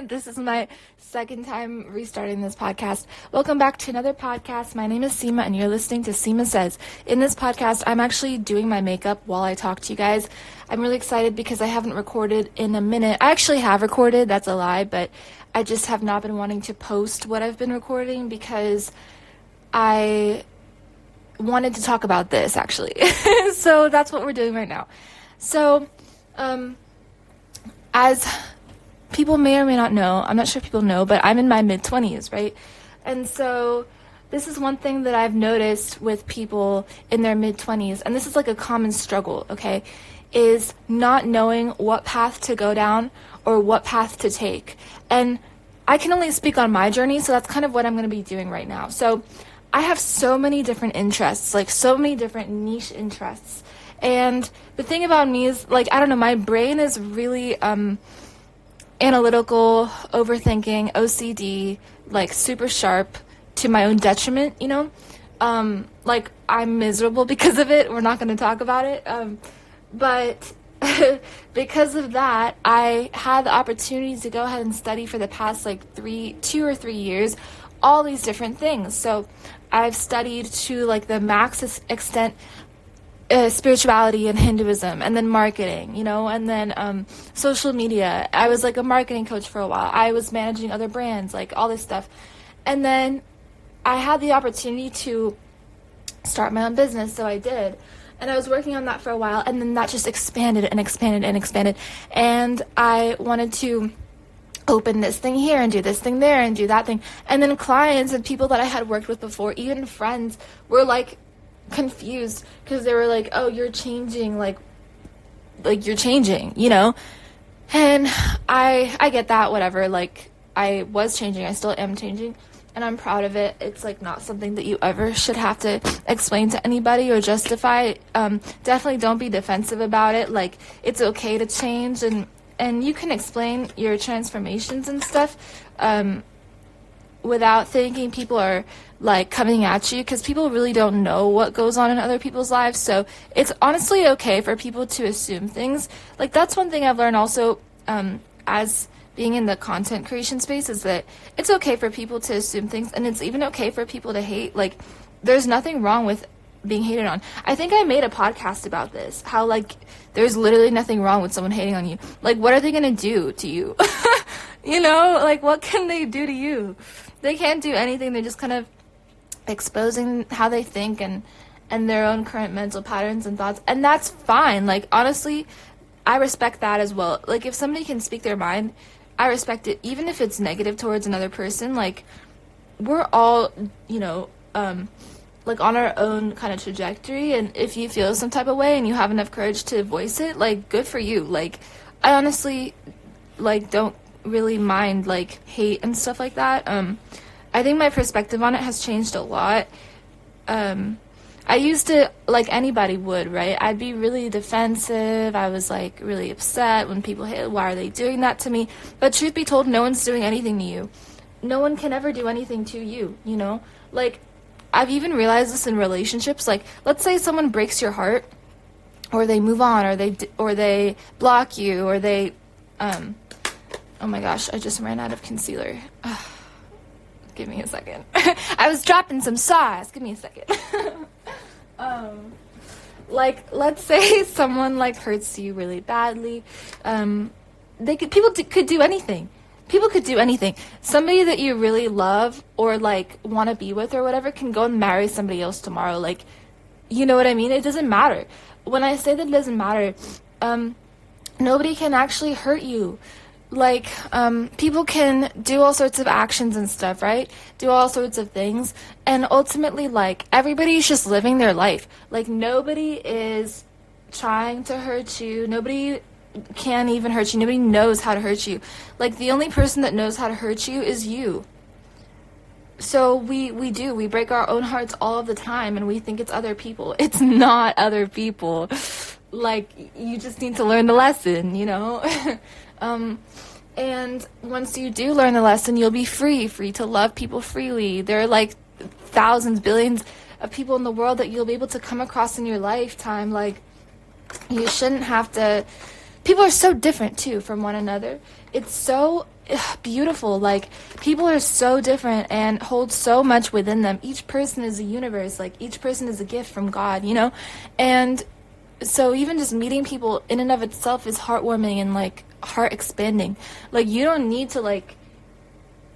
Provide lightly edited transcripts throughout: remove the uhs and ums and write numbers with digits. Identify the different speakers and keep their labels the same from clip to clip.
Speaker 1: This is my second time restarting this podcast. Welcome back to another podcast. My name is Seema, and you're listening to Seema Says. In this podcast, I'm actually doing my makeup while I talk to you guys. I'm really excited because I haven't recorded in a minute. I actually have recorded, that's a lie, but I just have not been wanting to post what I've been recording because I wanted to talk about this, actually. So that's what we're doing right now. So, as people may or may not know, I'm not sure if people know, but I'm in my mid-20s, right? And so this is one thing that I've noticed with people in their mid-20s, and this is like a common struggle, okay, is not knowing what path to go down or what path to take. And I can only speak on my journey, so that's kind of what I'm going to be doing right now. So I have so many different interests, like so many different niche interests. And the thing about me is, like, I don't know, my brain is really analytical, overthinking, OCD, like super sharp to my own detriment, you know? Like, I'm miserable because of it. We're not going to talk about it. But because of that, I had the opportunity to go ahead and study for the past like 2 or 3 years, all these different things. So I've studied to like the max extent spirituality and Hinduism, and then marketing, you know, and then social media. I was like a marketing coach for a while. I was managing other brands, like all this stuff. And then I had the opportunity to start my own business, so I did. And I was working on that for a while, and then that just expanded and expanded and expanded. And I wanted to open this thing here and do this thing there and do that thing. And then clients and people that I had worked with before, even friends, were like confused because they were like, oh, you're changing, like you're changing, you know? And I get that, whatever. Like, I was changing, I still am changing, and I'm proud of it. It's like not something that you ever should have to explain to anybody or justify. Definitely don't be defensive about it. Like, it's okay to change, and you can explain your transformations and stuff without thinking people are like coming at you, because people really don't know what goes on in other people's lives. So it's honestly okay for people to assume things. Like, that's one thing I've learned also as being in the content creation space, is that it's okay for people to assume things, and it's even okay for people to hate. Like, there's nothing wrong with being hated on. I think I made a podcast about this, how like there's literally nothing wrong with someone hating on you. Like, what are they gonna do to you? You know, like, what can they do to you? They can't do anything. They're just kind of exposing how they think and their own current mental patterns and thoughts, and that's fine. Like, honestly, I respect that as well. Like, if somebody can speak their mind, I respect it, even if it's negative towards another person. Like, we're all, you know, like on our own kind of trajectory, and if you feel some type of way and you have enough courage to voice it, like, good for you. Like, I honestly, like, don't really mind like hate and stuff like that. I think my perspective on it has changed a lot. I used to, like anybody would, right? I'd be really defensive. I was like really upset when people hit, why are they doing that to me? But truth be told, no one's doing anything to you. No one can ever do anything to you, you know? Like, I've even realized this in relationships. Like, let's say someone breaks your heart, or they move on, or they block you, or they oh my gosh, I just ran out of concealer. Give me a second. I was dropping some sauce. Give me a second. Like, let's say someone like hurts you really badly. People could do anything. People could do anything. Somebody that you really love or like want to be with or whatever can go and marry somebody else tomorrow. Like, you know what I mean? It doesn't matter. When I say that it doesn't matter, nobody can actually hurt you. Like, people can do all sorts of actions and stuff, right? Do all sorts of things. And ultimately, like, everybody's just living their life. Like, nobody is trying to hurt you. Nobody can even hurt you. Nobody knows how to hurt you. Like, the only person that knows how to hurt you is you. So we break our own hearts all of the time, and we think it's other people. It's not other people. Like, you just need to learn the lesson, you know? And once you do learn the lesson, you'll be free to love people freely. There are like thousands, billions of people in the world that you'll be able to come across in your lifetime. Like, you shouldn't have to. People are so different too from one another. It's so beautiful. Like, people are so different and hold so much within them. Each person is a universe. Like, each person is a gift from God, you know? And so even just meeting people in and of itself is heartwarming and, like, heart expanding. Like, you don't need to, like,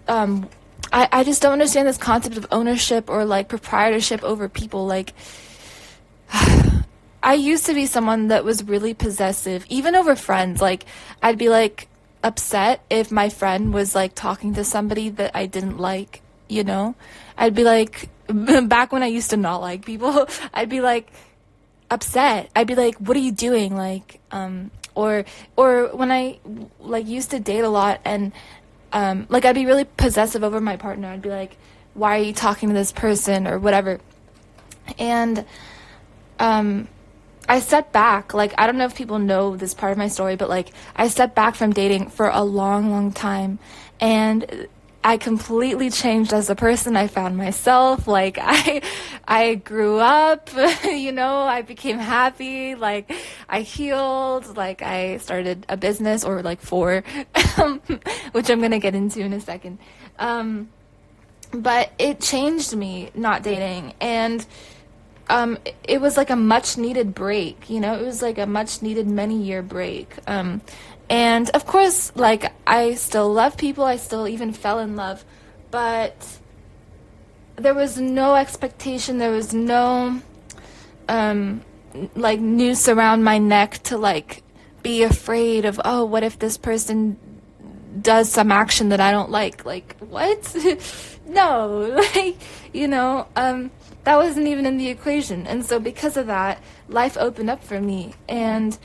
Speaker 1: I just don't understand this concept of ownership or, like, proprietorship over people. Like, I used to be someone that was really possessive, even over friends. Like, I'd be, like, upset if my friend was, like, talking to somebody that I didn't like, you know? I'd be, like, back when I used to not like people, I'd be, like, upset. I'd be, like, what are you doing? Like, or when I, like, used to date a lot and, like, I'd be really possessive over my partner. I'd be, like, why are you talking to this person or whatever? And, I stepped back. Like, I don't know if people know this part of my story, but, like, I stepped back from dating for a long, long time, and I completely changed as a person. I found myself. Like, I grew up, you know, I became happy. Like, I healed. Like, I started a business, or, like, 4, which I'm going to get into in a second. But it changed me not dating, and it was like a much needed break, you know, it was like a much needed many-year break. And of course, like, I still love people, I still even fell in love, but there was no expectation, there was no, like, noose around my neck to, like, be afraid of, oh, what if this person does some action that I don't like? Like, what? No, like, you know, that wasn't even in the equation. And so because of that, life opened up for me, and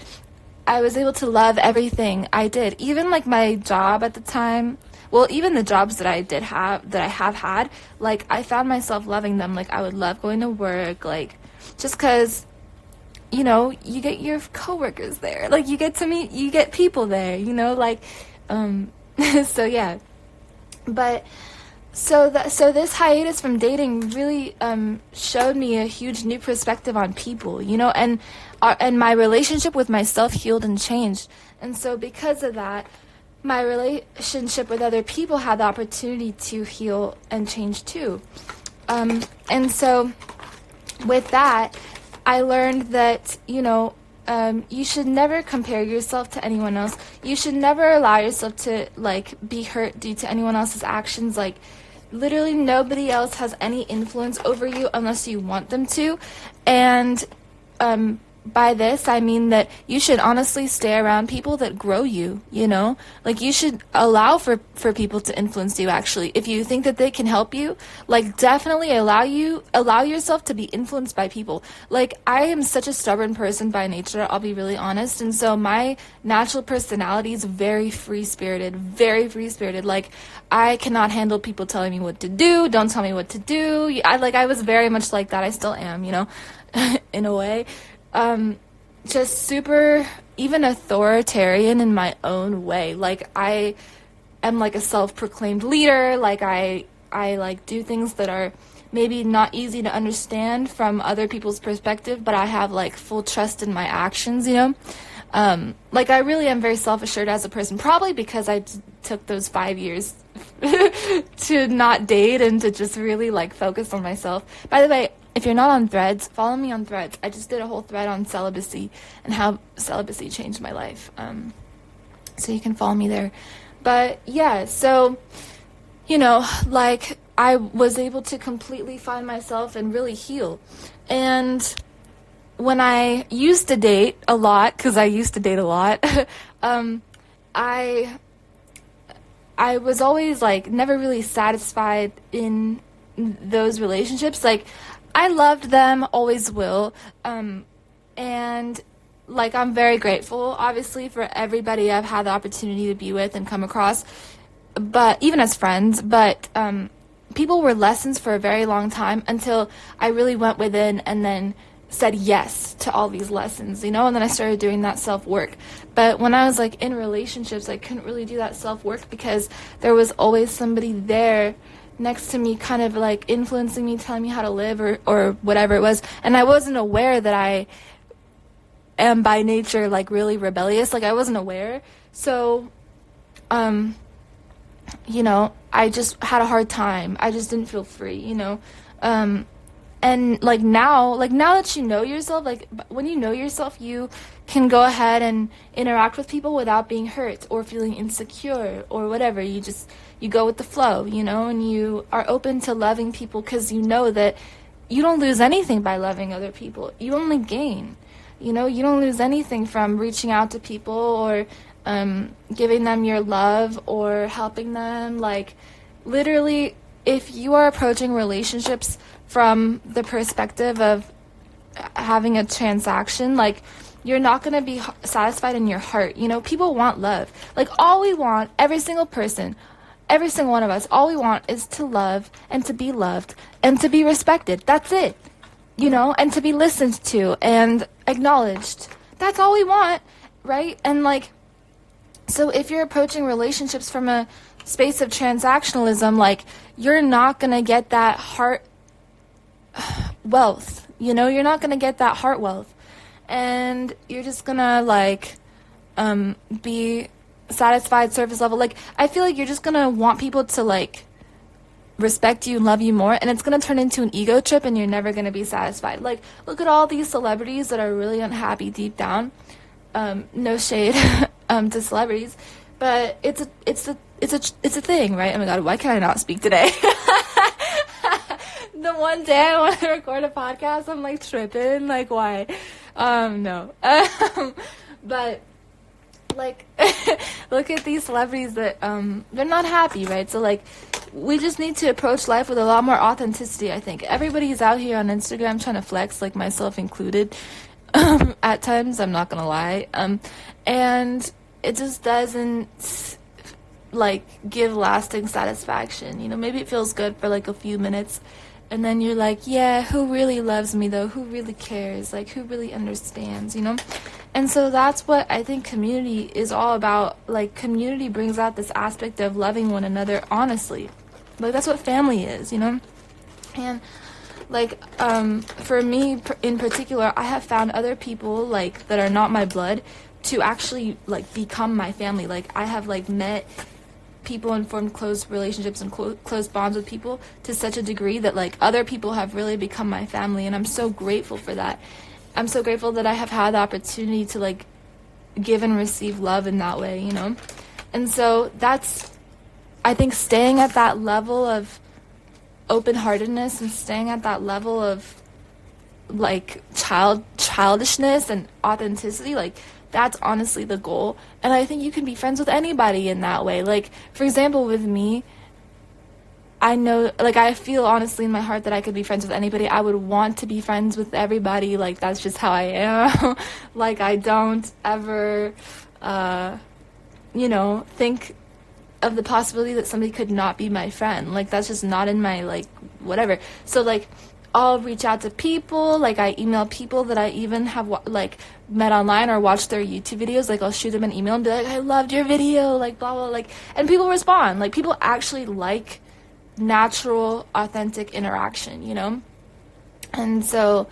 Speaker 1: I was able to love everything I did. Even, like, my job at the time, well, even the jobs that I have had, like, I found myself loving them. Like, I would love going to work, like, just because, you know, you get your coworkers there. Like, you get people there, you know, like, so yeah. But so this hiatus from dating really showed me a huge new perspective on people, you know, and my relationship with myself healed and changed. And so because of that, my relationship with other people had the opportunity to heal and change too. And so with that, I learned that, you know, you should never compare yourself to anyone else. You should never allow yourself to, like, be hurt due to anyone else's actions. Like, literally nobody else has any influence over you unless you want them to. And by this, I mean that you should honestly stay around people that grow you, you know? Like, you should allow for people to influence you, actually. If you think that they can help you, like, definitely allow yourself to be influenced by people. Like, I am such a stubborn person by nature, I'll be really honest, and so my natural personality is very free-spirited, very free-spirited. Like, I cannot handle people telling me what to do, don't tell me what to do. I was very much like that. I still am, you know, in a way. Just super, even authoritarian in my own way. Like, I am, like, a self-proclaimed leader. Like, I like, do things that are maybe not easy to understand from other people's perspective, but I have, like, full trust in my actions, you know? Like, I really am very self-assured as a person, probably because I took those 5 years to not date and to just really, like, focus on myself. By the way, if you're not on Threads, follow me on Threads. I just did a whole thread on celibacy and how celibacy changed my life. So you can follow me there. But yeah, so, you know, like, I was able to completely find myself and really heal. And when I used to date a lot, because I used to date a lot, I was always, like, never really satisfied in those relationships. Like, I loved them, always will, and, like, I'm very grateful, obviously, for everybody I've had the opportunity to be with and come across, but even as friends, but people were lessons for a very long time until I really went within and then said yes to all these lessons, you know, and then I started doing that self-work. But when I was, like, in relationships, I couldn't really do that self-work because there was always somebody there next to me, kind of, like, influencing me, telling me how to live, or whatever it was, and I wasn't aware that I am by nature, like, really rebellious. Like, I wasn't aware. So I just had a hard time. I just didn't feel free. And now that you know yourself, when you know yourself, you can go ahead and interact with people without being hurt or feeling insecure or whatever. You go with the flow, and you are open to loving people because you know that you don't lose anything by loving other people. You only gain. You don't lose anything from reaching out to people or giving them your love or helping them. Literally, if you are approaching relationships from the perspective of having a transaction, you're not going to be satisfied in your heart. People want love. All we want, every single person, every single one of us, all we want is to love and to be loved and to be respected. That's it. And to be listened to and acknowledged. That's all we want, right? And so if you're approaching relationships from a space of transactionalism, you're not going to get that heart wealth. You're not going to get that heart wealth. And you're just going to be satisfied surface level. I feel like you're just going to want people to respect you and love you more, and it's going to turn into an ego trip, and you're never going to be satisfied. Look at all these celebrities that are really unhappy deep down. No shade to celebrities, but it's a thing, right? Oh my god, why can I not speak today? The one day I want to record a podcast, I'm tripping. Why? No. But look at these celebrities that they're not happy, right? So we just need to approach life with a lot more authenticity. I think everybody's out here on Instagram trying to flex, myself included, at times. I'm not gonna lie, and it just doesn't give lasting satisfaction. Maybe it feels good for a few minutes, and then you're yeah, who really loves me though? Who really cares? Who really understands? And so that's what I think community is all about. Community brings out this aspect of loving one another honestly. That's what family is, And for me in particular, I have found other people that are not my blood to actually become my family. I have met people and formed close relationships and close bonds with people to such a degree that other people have really become my family, and I'm so grateful for that. I'm so grateful that I have had the opportunity to give and receive love in that way, And so that's, I think, staying at that level of open-heartedness and staying at that level of childishness and authenticity, that's honestly the goal. And I think you can be friends with anybody in that way. For example, with me, I know, I feel honestly in my heart that I could be friends with anybody. I would want to be friends with everybody. That's just how I am. I don't ever, think of the possibility that somebody could not be my friend. That's just not in my, whatever. So, I'll reach out to people. I email people that I even have, met online or watched their YouTube videos. I'll shoot them an email and be I loved your video, blah, blah, and people respond. People actually natural, authentic interaction, And so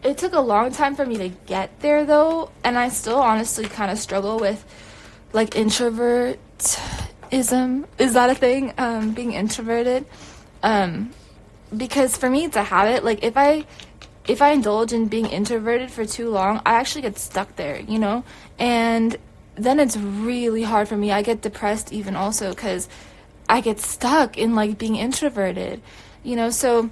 Speaker 1: it took a long time for me to get there, though, and I still honestly kind of struggle with introvertism. Is that a thing? Being introverted, because for me it's a habit. If I indulge in being introverted for too long, I actually get stuck there, and then it's really hard for me. I get depressed even also because I get stuck in being introverted, so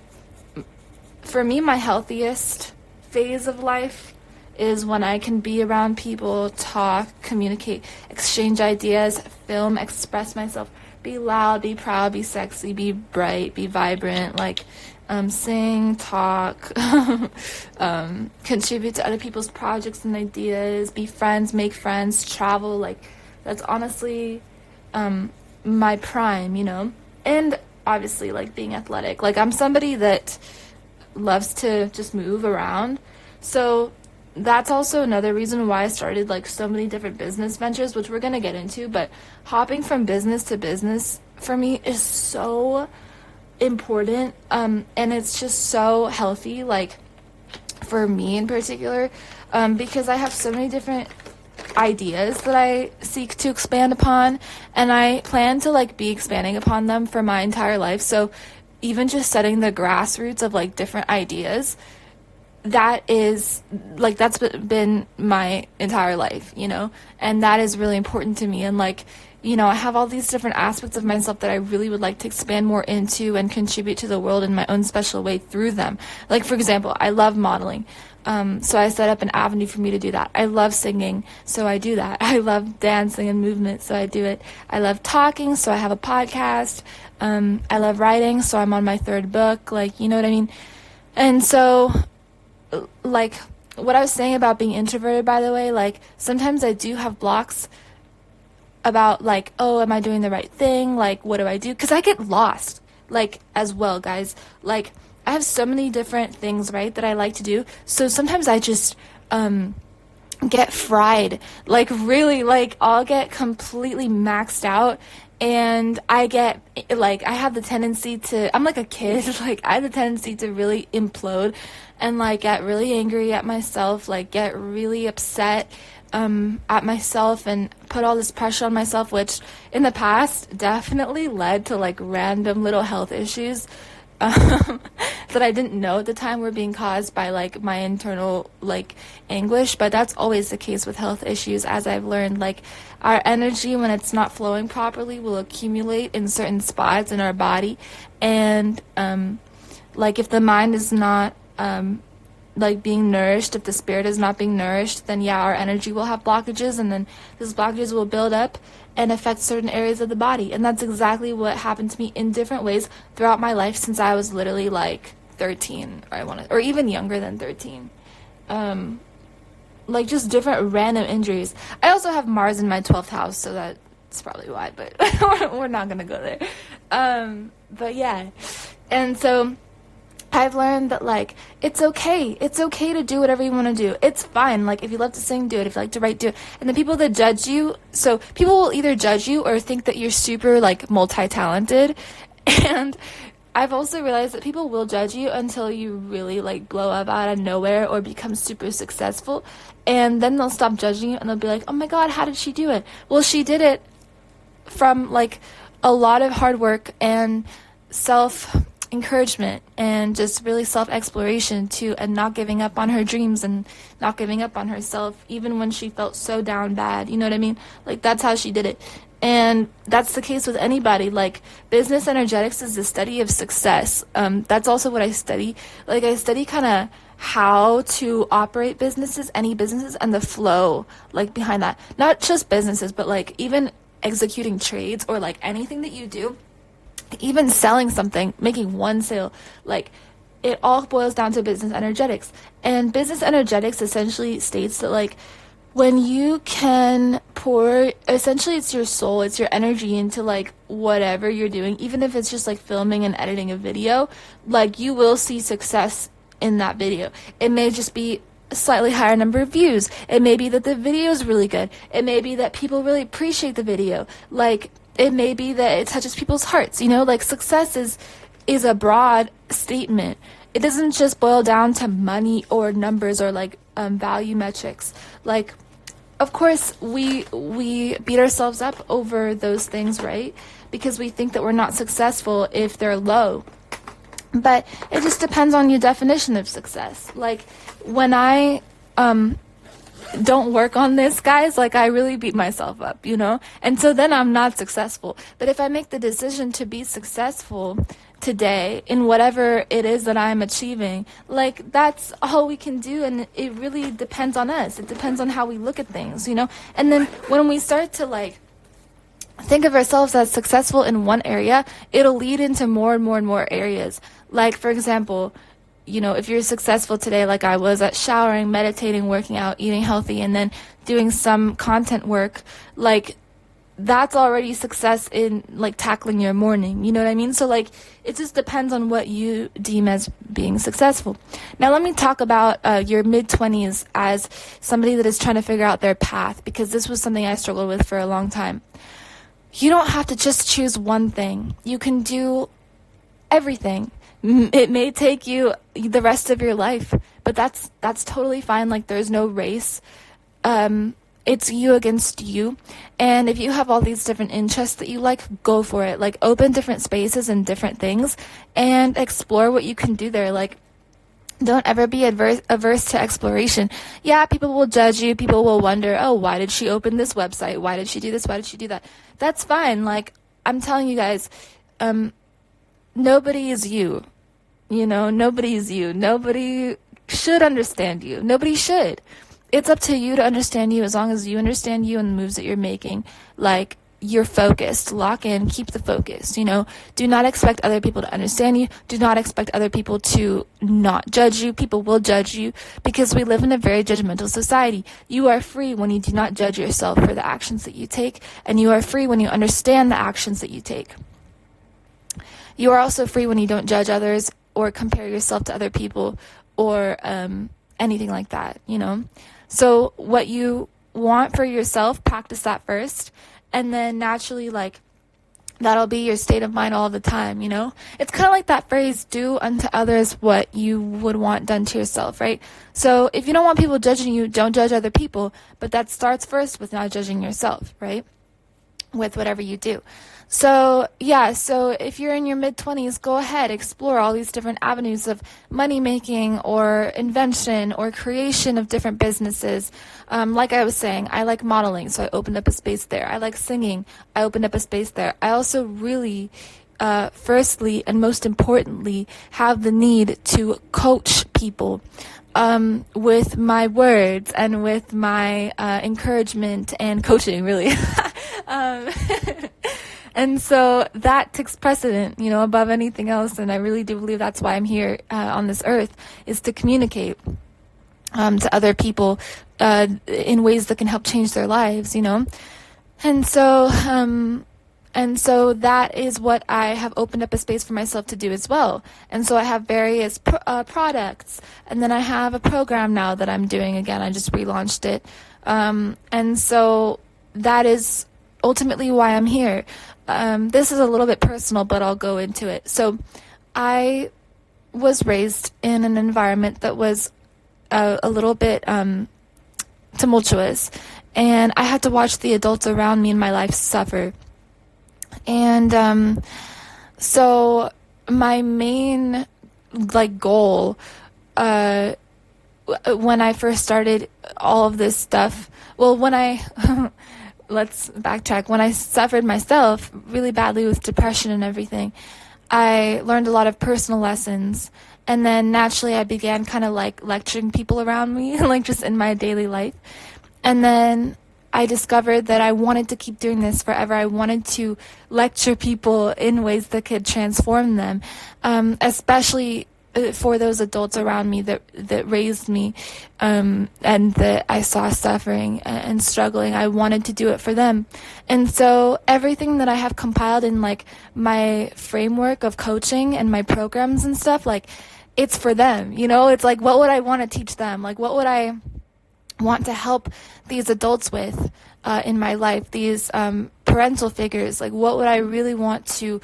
Speaker 1: for me, my healthiest phase of life is when I can be around people, talk, communicate, exchange ideas, film, express myself, be loud, be proud, be sexy, be bright, be vibrant, sing, talk, contribute to other people's projects and ideas, be friends, make friends, travel. That's honestly my prime, and obviously being athletic. I'm somebody that loves to just move around, so that's also another reason why I started so many different business ventures, which we're gonna get into. But hopping from business to business for me is so important, and it's just so healthy, for me in particular, because I have so many different ideas that I seek to expand upon, and I plan to like be expanding upon them for my entire life. So even just setting the grassroots of like different ideas, that is like, that's been my entire life, you know, and that is really important to me. And like, you know, I have all these different aspects of myself that I really would like to expand more into and contribute to the world in my own special way through them. Like, for example, I love modeling. So I set up an avenue for me to do that. I love singing, so I do that. I love dancing and movement, so I do it. I love talking, so I have a podcast. I love writing, so I'm on my 3rd book. Like, you know what I mean? And so, like, what I was saying about being introverted, by the way, like, sometimes I do have blocks about, like, oh, am I doing the right thing? Like, what do I do? Because I get lost, like, as well, guys. Like, I have so many different things, right, that I like to do. So sometimes I just get fried. Like, really, like, I'll get completely maxed out. And I get, like, I have the tendency to, I'm like a kid. Like, I have the tendency to really implode and, like, get really angry at myself. Like, get really upset at myself and put all this pressure on myself, which in the past definitely led to, like, random little health issues that I didn't know at the time were being caused by, like, my internal, like, anguish. But that's always the case with health issues, as I've learned. Like, our energy, when it's not flowing properly, will accumulate in certain spots in our body. And like, if the mind is not like being nourished, if the spirit is not being nourished, then yeah, our energy will have blockages, and then those blockages will build up and affect certain areas of the body. And that's exactly what happened to me in different ways throughout my life since I was literally like 13, or even younger than 13. Like, just different random injuries. I also have Mars in my 12th house, so that's probably why, but we're not gonna go there. But yeah, and so I've learned that, like, it's okay to do whatever you want to do. It's fine. Like, if you love to sing, do it. If you like to write, do it. And the people that judge you, so people will either judge you or think that you're super, like, multi-talented. And I've also realized that people will judge you until you really, like, blow up out of nowhere or become super successful. And then they'll stop judging you and they'll be like, oh my God, how did she do it? Well, she did it from, like, a lot of hard work and self-encouragement and just really self-exploration too, and not giving up on her dreams and not giving up on herself even when she felt so down bad. You know what I mean? Like, that's how she did it. And that's the case with anybody. Like, business energetics is the study of success. That's also what I study. Like, I study kind of how to operate businesses, any businesses, and the flow, like, behind that. Not just businesses, but, like, even executing trades or, like, anything that you do, even selling something, making one sale. Like, it all boils down to business energetics. And business energetics essentially states that, like, when you can pour, essentially it's your soul, it's your energy into, like, whatever you're doing, even if it's just, like, filming and editing a video, like, you will see success in that video. It may just be a slightly higher number of views. It may be that the video is really good. It may be that people really appreciate the video. Like, it may be that it touches people's hearts, you know? Like, success is a broad statement. It doesn't just boil down to money or numbers or, like, value metrics. Like, of course, we beat ourselves up over those things, right? Because we think that we're not successful if they're low. But it just depends on your definition of success. Like, when I don't work on this, guys, like, I really beat myself up, you know? And so then I'm not successful. But if I make the decision to be successful today in whatever it is that I'm achieving, like, that's all we can do. And it really depends on us. It depends on how we look at things, you know? And then when we start to, like, think of ourselves as successful in one area, it'll lead into more and more and more areas. Like, for example, you know, if you're successful today, like I was, at showering, meditating, working out, eating healthy, and then doing some content work, like, that's already success in, like, tackling your morning. You know what I mean? So, like, it just depends on what you deem as being successful. Now, let me talk about your mid-20s as somebody that is trying to figure out their path, because this was something I struggled with for a long time. You don't have to just choose one thing. You can do everything. It may take you the rest of your life, but that's totally fine. Like, there's no race. it's you against you. And if you have all these different interests that you like, go for it. Like, open different spaces and different things and explore what you can do there. Like, don't ever be averse to exploration. Yeah, people will judge you. People will wonder, oh, why did she open this website? Why did she do this? Why did she do that? That's fine. Like, I'm telling you guys, nobody is you. You know, nobody is you. Nobody should understand you. Nobody should. It's up to you to understand you. As long as you understand you and the moves that you're making, like, you're focused. Lock in, keep the focus, you know. Do not expect other people to understand you. Do not expect other people to not judge you. People will judge you because we live in a very judgmental society. You are free when you do not judge yourself for the actions that you take, and you are free when you understand the actions that you take. You are also free when you don't judge others or compare yourself to other people or anything like that, you know. So what you want for yourself, practice that first. And then naturally, like, that'll be your state of mind all the time, you know? It's kind of like that phrase, do unto others what you would want done to yourself, right? So if you don't want people judging you, don't judge other people. But that starts first with not judging yourself, right? With whatever you do. So, yeah, so if you're in your mid-20s, go ahead, explore all these different avenues of money-making or invention or creation of different businesses. Like I was saying, I like modeling, so I opened up a space there. I like singing. I opened up a space there. I also really, firstly and most importantly, have the need to coach people with my words and with my encouragement and coaching, really. And so that takes precedent, you know, above anything else. And I really do believe that's why I'm here on this earth, is to communicate to other people in ways that can help change their lives, you know. And so that is what I have opened up a space for myself to do as well. And so I have various products, and then I have a program now that I'm doing again. I just relaunched it. And so that is ultimately why I'm here. This is a little bit personal, but I'll go into it. So I was raised in an environment that was a little bit tumultuous, and I had to watch the adults around me in my life suffer. And so my main goal when I first started all of this stuff, well, when I let's backtrack. When I suffered myself really badly with depression and everything, I learned a lot of personal lessons. And then naturally I began kind of like lecturing people around me, like just in my daily life. And then I discovered that I wanted to keep doing this forever. I wanted to lecture people in ways that could transform them, especially for those adults around me that raised me, and that I saw suffering and struggling. I wanted to do it for them. And so everything that I have compiled in like my framework of coaching and my programs and stuff, like, it's for them, you know. It's like, what would I want to teach them? Like, what would I want to help these adults with in my life, these parental figures? Like, what would I really want to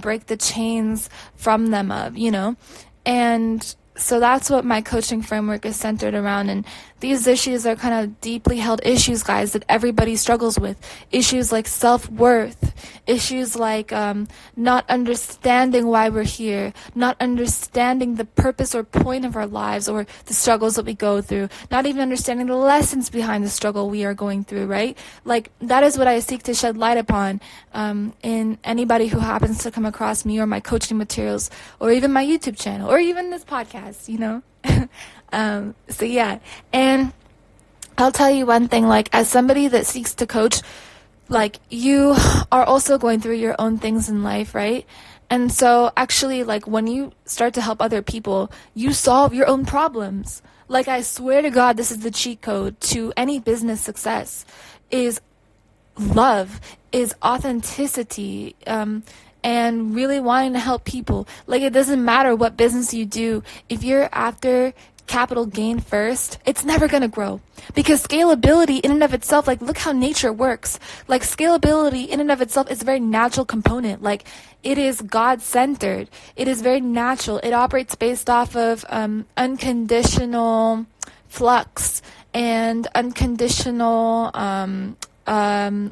Speaker 1: break the chains from them of, you know? And so that's what my coaching framework is centered around. And these issues are kind of deeply held issues, guys, that everybody struggles with. Issues like self-worth, issues like not understanding why we're here, not understanding the purpose or point of our lives or the struggles that we go through, not even understanding the lessons behind the struggle we are going through, right? Like, that is what I seek to shed light upon in anybody who happens to come across me or my coaching materials or even my YouTube channel or even this podcast, you know? So yeah, and I'll tell you one thing, like, as somebody that seeks to coach, like, you are also going through your own things in life, right? And so actually, like, when you start to help other people, you solve your own problems. Like, I swear to God, this is the cheat code to any business success, is love, is authenticity, and really wanting to help people. Like, it doesn't matter what business you do. If you're after capital gain first, it's never going to grow. Because scalability in and of itself, like, look how nature works. Like, scalability in and of itself is a very natural component. Like, it is God-centered. It is very natural. It operates based off of unconditional flux and unconditional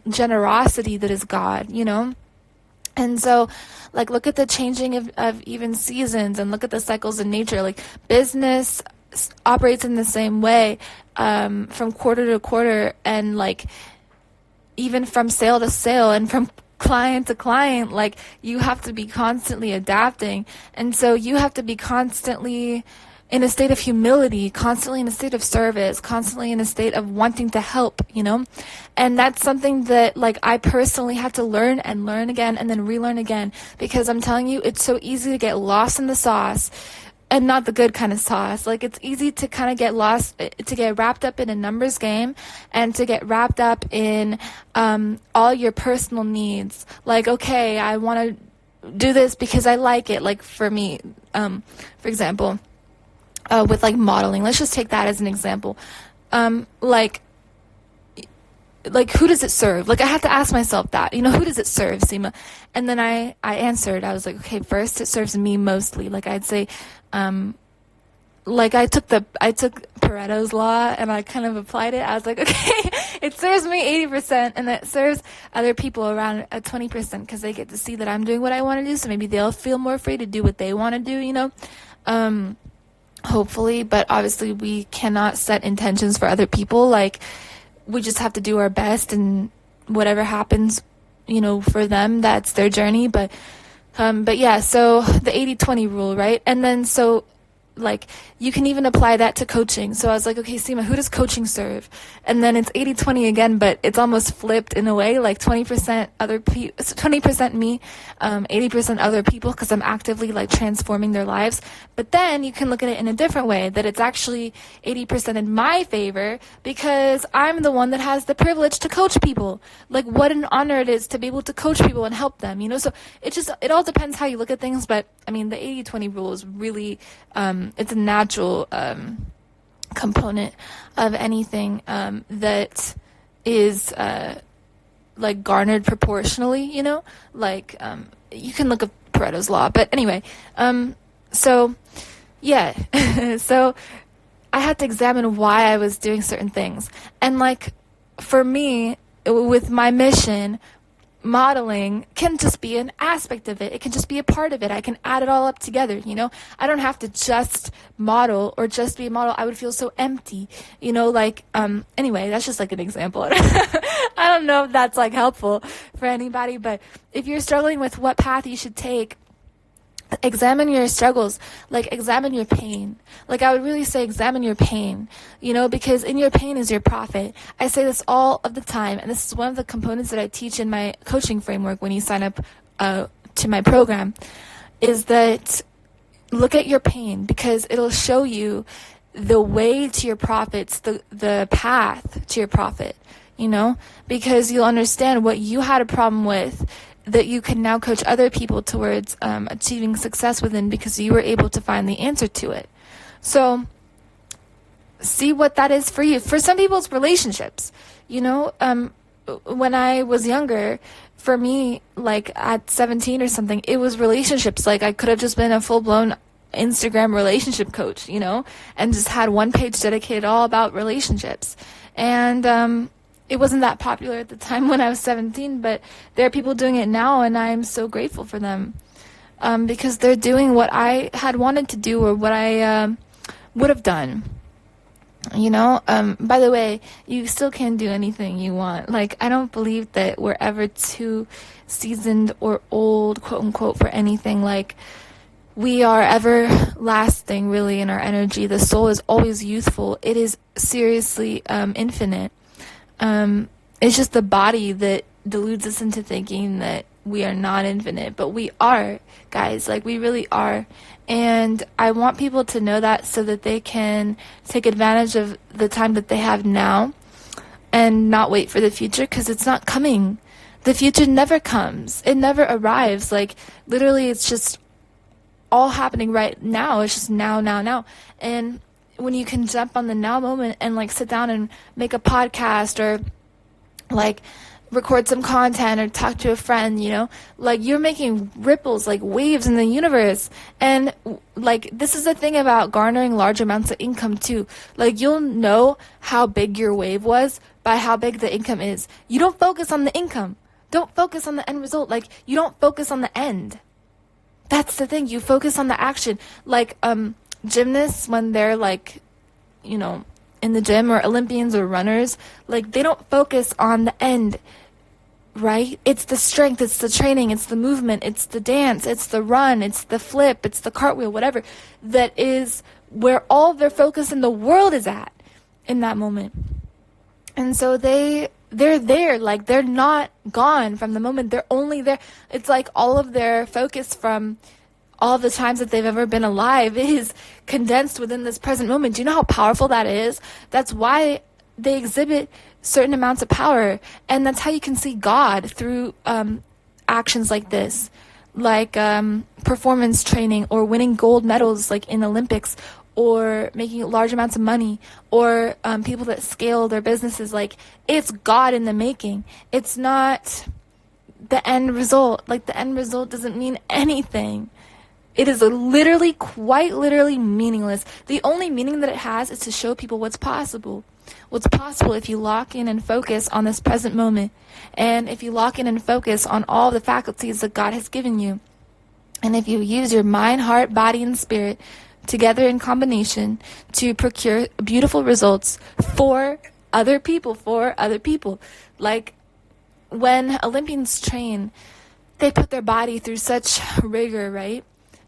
Speaker 1: generosity that is God, you know? And so, like, look at the changing of even seasons, and look at the cycles in nature. Like, business operates in the same way, from quarter to quarter, and like even from sale to sale, and from client to client. Like, you have to be constantly adapting, and so you have to be constantly in a state of humility, constantly in a state of service, constantly in a state of wanting to help, you know? And that's something that, like, I personally had to learn and learn again and then relearn again, because I'm telling you, it's so easy to get lost in the sauce, and not the good kind of sauce. Like, it's easy to kind of get lost, to get wrapped up in a numbers game, and to get wrapped up in all your personal needs. Like, okay, I want to do this because I like it. Like, for me, for example, with like modeling, let's just take that as an example. Like who does it serve? Like, I have to ask myself that, you know, who does it serve, Seema? And then I answered. I was like, okay, first it serves me mostly. Like, I'd say, like I took Pareto's law and I kind of applied it. I was like, okay, it serves me 80%, and it serves other people around 20%, because they get to see that I'm doing what I want to do. So maybe they'll feel more free to do what they want to do, you know? Hopefully, but obviously we cannot set intentions for other people. Like, we just have to do our best, and whatever happens, you know, for them, that's their journey. But yeah, so the 80-20 rule, right? And then, so, like, you can even apply that to coaching. So I was like, okay, Seema, who does coaching serve? And then it's 80-20 again, but it's almost flipped in a way, like 20% 20% me, 80% other people, because I'm actively, like, transforming their lives. But then you can look at it in a different way, that it's actually 80% in my favor, because I'm the one that has the privilege to coach people. Like, what an honor it is to be able to coach people and help them, you know? So it all depends how you look at things. But I mean, the 80-20 rule is really, it's a natural component of anything that is like garnered proportionally, you know? Like, you can look up Pareto's law, but anyway, so yeah. So I had to examine why I was doing certain things. And, like, for me, with my mission, modeling can just be an aspect of it. It can just be a part of it. I can add it all up together, you know? I don't have to just model or just be a model. I would feel so empty, you know? Like, anyway, that's just like an example. I don't know if that's, like, helpful for anybody, but if you're struggling with what path you should take, examine your struggles. Like, examine your pain. Like, I would really say examine your pain, you know, because in your pain is your profit. I say this all of the time, and this is one of the components that I teach in my coaching framework when you sign up to my program, is that look at your pain, because it'll show you the way to your profits, the path to your profit, you know, because you'll understand what you had a problem with, that you can now coach other people towards achieving success within, because you were able to find the answer to it. So see what that is for you. For some people, it's relationships. You know, when I was younger, for me, like at 17 or something, it was relationships. Like, I could have just been a full-blown Instagram relationship coach, you know, and just had one page dedicated all about relationships. And it wasn't that popular at the time when I was 17, but there are people doing it now, and I'm so grateful for them, because they're doing what I had wanted to do, or what I would have done. You know, by the way, you still can do anything you want. Like, I don't believe that we're ever too seasoned or old, quote unquote, for anything. Like, we are everlasting, really, in our energy. The soul is always youthful. It is seriously infinite. It's just the body that deludes us into thinking that we are not infinite, but we are, guys. Like, we really are. And I want people to know that, so that they can take advantage of the time that they have now and not wait for the future, because it's not coming. The future never comes. It never arrives. Like, literally, it's just all happening right now. It's just now. And when you can jump on the now moment and, like, sit down and make a podcast, or, like, record some content or talk to a friend, like you're making ripples, like waves in the universe. And like, this is the thing about garnering large amounts of income too. Like, you'll know how big your wave was by how big the income is. You don't focus on the income. Don't focus on the end result. Like, you don't focus on the end. That's the thing. You focus on the action. Like, gymnasts, when they're like, in the gym, or Olympians or runners, like, they don't focus on the end, right? It's the strength, it's the training, it's the movement, it's the dance, it's the run, it's the flip, it's the cartwheel, whatever. That is where all their focus in the world is at in that moment. And so they're there, like, they're not gone from the moment. They're only there. It's like all of their focus from all the times that they've ever been alive is condensed within this present moment. Do you know how powerful that is? That's why they exhibit certain amounts of power. And that's how you can see God through actions like this, like performance training, or winning gold medals like in Olympics, or making large amounts of money, or people that scale their businesses. Like, it's God in the making. It's not the end result. Like, the end result doesn't mean anything. It is literally, quite literally meaningless. The only meaning that it has is to show people what's possible. What's possible if you lock in and focus on this present moment. And if you lock in and focus on all the faculties that God has given you. And if you use your mind, heart, body, and spirit together in combination to procure beautiful results for other people. Like, when Olympians train, they put their body through such rigor, right?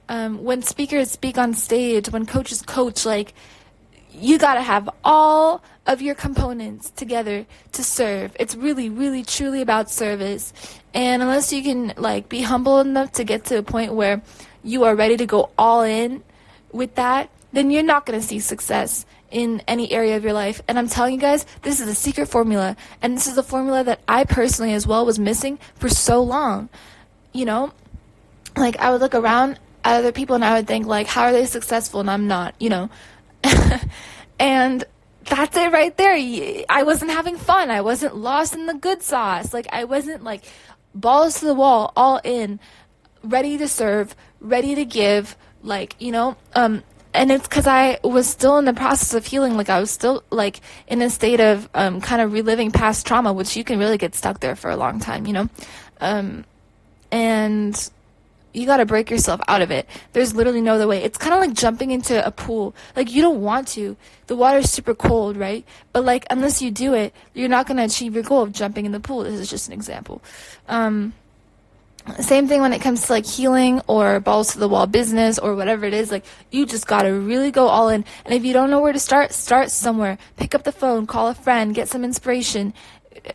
Speaker 1: When speakers speak on stage, when coaches coach, like, you gotta have all of your components together to serve. It's really, really, truly about service. And unless you can, like, be humble enough to get to a point where you are ready to go all in with that, then you're not gonna see success in any area of your life. And I'm telling you guys, this is a secret formula. And this is a formula that I personally as well was missing for so long. Like, I would look around at other people and I would think, like, how are they successful and I'm not, And that's it right there. I wasn't having fun. I wasn't lost in the good sauce. Like, I wasn't, like, balls to the wall, all in, ready to serve, ready to give, like, and it's because I was still in the process of healing. Like, I was still, like, in a state of kind of reliving past trauma, which you can really get stuck there for a long time, and you got to break yourself out of it. There's literally no other way. It's kind of like jumping into a pool. Like, you don't want to. The water's super cold, right? But, like, unless you do it, you're not going to achieve your goal of jumping in the pool. This is just an example. Same thing when it comes to, like, healing or balls to the wall business or whatever it is. Like, you just got to really go all in. And if you don't know where to start somewhere. Pick up the phone, call a friend, get some inspiration,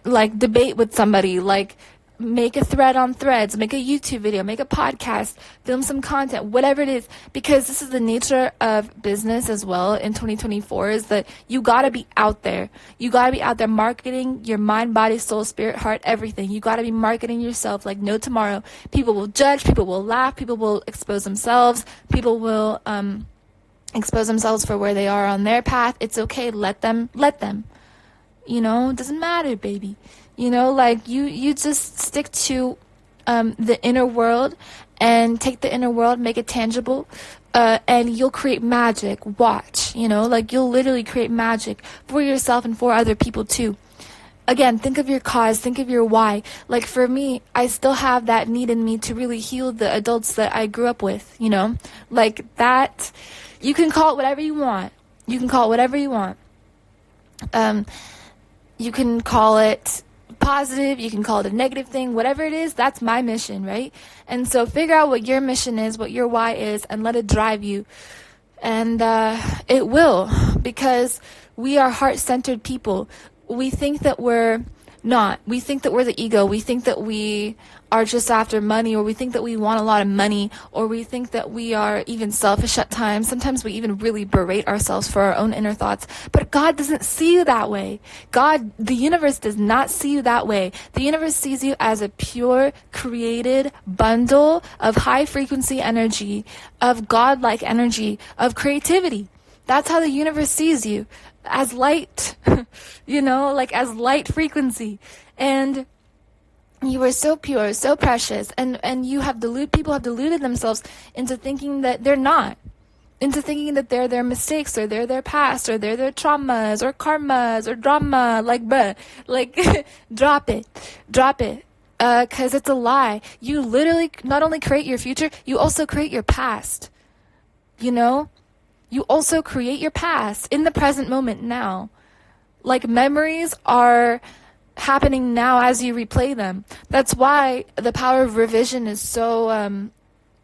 Speaker 1: like, debate with somebody, like, make a thread on Threads, make a YouTube video, make a podcast, film some content, whatever it is, because this is the nature of business as well in 2024, is that you gotta be out there. You gotta be out there marketing your mind, body, soul, spirit, heart, everything. You gotta be marketing yourself like no tomorrow. People will judge, people will laugh, people will expose themselves, people will expose themselves for where they are on their path. It's okay, let them. It doesn't matter, baby. Like, you just stick to the inner world and take the inner world, make it tangible, and you'll create magic. Watch, like, you'll literally create magic for yourself and for other people too. Again, think of your cause, think of your why. Like, for me, I still have that need in me to really heal the adults that I grew up with, like that. You can call it whatever you want. You can call it positive, you can call it a negative thing, whatever it is, that's my mission, right? And so figure out what your mission is, what your why is, and let it drive you. And it will, because we are heart-centered people. We think that we're not. We think that we're the ego. We think that we are just after money, or we think that we want a lot of money, or we think that we are even selfish at times. Sometimes we even really berate ourselves for our own inner thoughts. But God doesn't see you that way. The universe does not see you that way. The universe sees you as a pure, created bundle of high frequency energy, of godlike energy, of creativity. That's how the universe sees you, as light, like as light frequency. And You are so pure, so precious, and people have deluded themselves into thinking that they're not, into thinking that they're their mistakes, or they're their past, or they're their traumas, or karmas, or drama. Like, bruh, like, drop it, cause it's a lie. You literally not only create your future, you also create your past. You know, you also create your past in the present moment now. Like, memories are happening now as you replay them. That's why the power of revision is so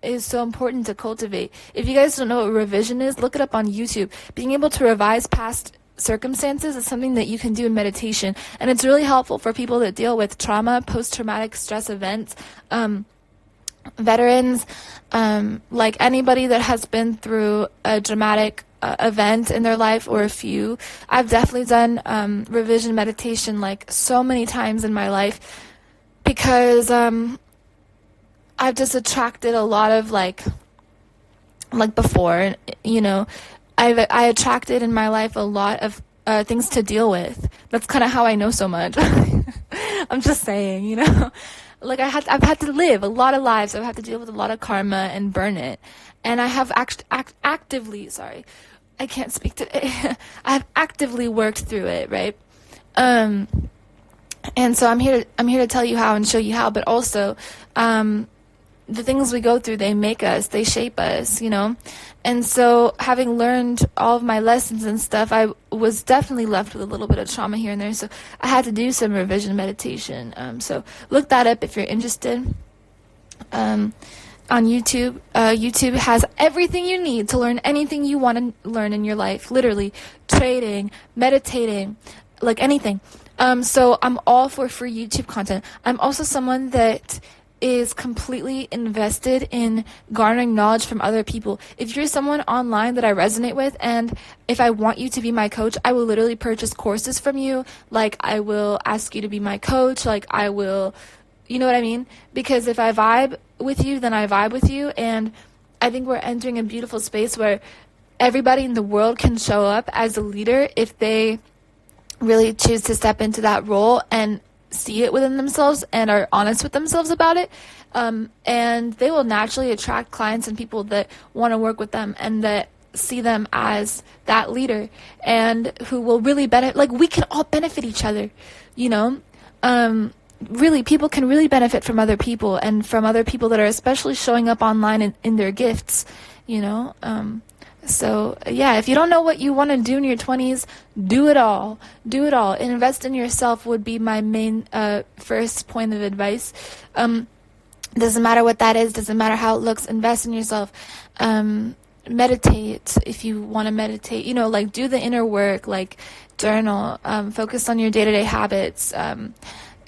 Speaker 1: important to cultivate. If you guys don't know what revision is, look it up on YouTube. Being able to revise past circumstances is something that you can do in meditation, and it's really helpful for people that deal with trauma, post-traumatic stress events, veterans, like anybody that has been through a dramatic event in their life, or a few. I've definitely done revision meditation like so many times in my life, because I've just attracted a lot of like before, you know, I attracted in my life a lot of things to deal with. That's kind of how I know so much. I'm just saying, you know, like I've had to live a lot of lives. I've had to deal with a lot of karma and burn it. And I have actively, sorry, I can't speak today. I have actively worked through it, right? And so I'm here to tell you how and show you how, but also, the things we go through, they make us, they shape us, you know? And so having learned all of my lessons and stuff, I was definitely left with a little bit of trauma here and there. So I had to do some revision meditation. So look that up if you're interested. On YouTube. YouTube has everything you need to learn anything you want to learn in your life. Literally, trading, meditating, like anything. So I'm all for free YouTube content. I'm also someone that is completely invested in garnering knowledge from other people. If you're someone online that I resonate with, and if I want you to be my coach, I will literally purchase courses from you. Like, I will ask you to be my coach. Like, I will, you know what I mean? Because if I vibe with you, then I vibe with you. And I think we're entering a beautiful space where everybody in the world can show up as a leader if they really choose to step into that role and see it within themselves and are honest with themselves about it. And they will naturally attract clients and people that want to work with them and that see them as that leader, and who will really benefit. Like, we can all benefit each other, you know? Really, people can really benefit from other people, and from other people that are especially showing up online in their gifts, you know? So, yeah, if you don't know what you want to do in your 20s, do it all. Do it all. Invest in yourself would be my main first point of advice. Doesn't matter what that is. Doesn't matter how it looks. Invest in yourself. Meditate if you want to meditate. You know, like, do the inner work, like journal. Focus on your day-to-day habits.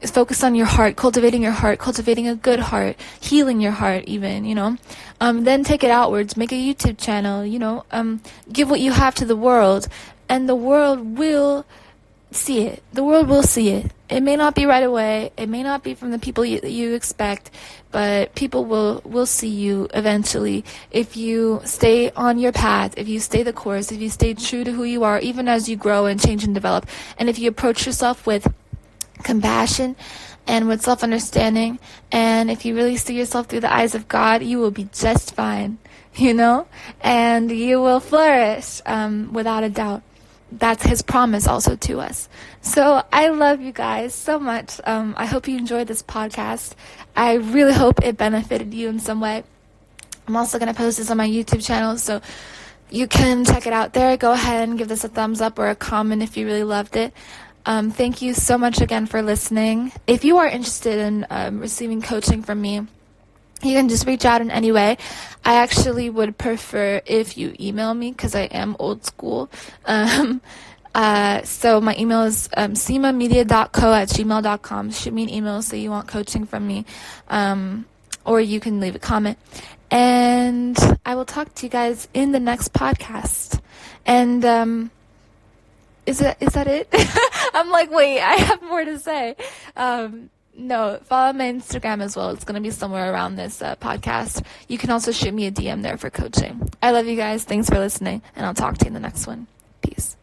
Speaker 1: Focus on your heart, cultivating a good heart, healing your heart even, you know. Then take it outwards, make a YouTube channel, you know, give what you have to the world, and the world will see it. The world will see it. It may not be right away. It may not be from the people that you expect, but people will see you eventually if you stay on your path, if you stay the course, if you stay true to who you are, even as you grow and change and develop. And if you approach yourself with compassion and with self-understanding, and if you really see yourself through the eyes of God, you will be just fine, you know, and you will flourish without a doubt. That's his promise also to us. So I love you guys so much. I hope you enjoyed this podcast. I really hope it benefited you in some way. I'm also going to post this on my YouTube channel, so you can check it out there. Go ahead and give this a thumbs up or a comment if you really loved it. Thank you so much again for listening. If you are interested in receiving coaching from me, you can just reach out in any way. I actually would prefer if you email me, because I am old school. So my email is simamedia.co@gmail.com. Shoot me an email say you want coaching from me, or you can leave a comment. And I will talk to you guys in the next podcast. And Is that it? I'm like, wait, I have more to say. No, follow my Instagram as well. It's going to be somewhere around this podcast. You can also shoot me a DM there for coaching. I love you guys. Thanks for listening, and I'll talk to you in the next one. Peace.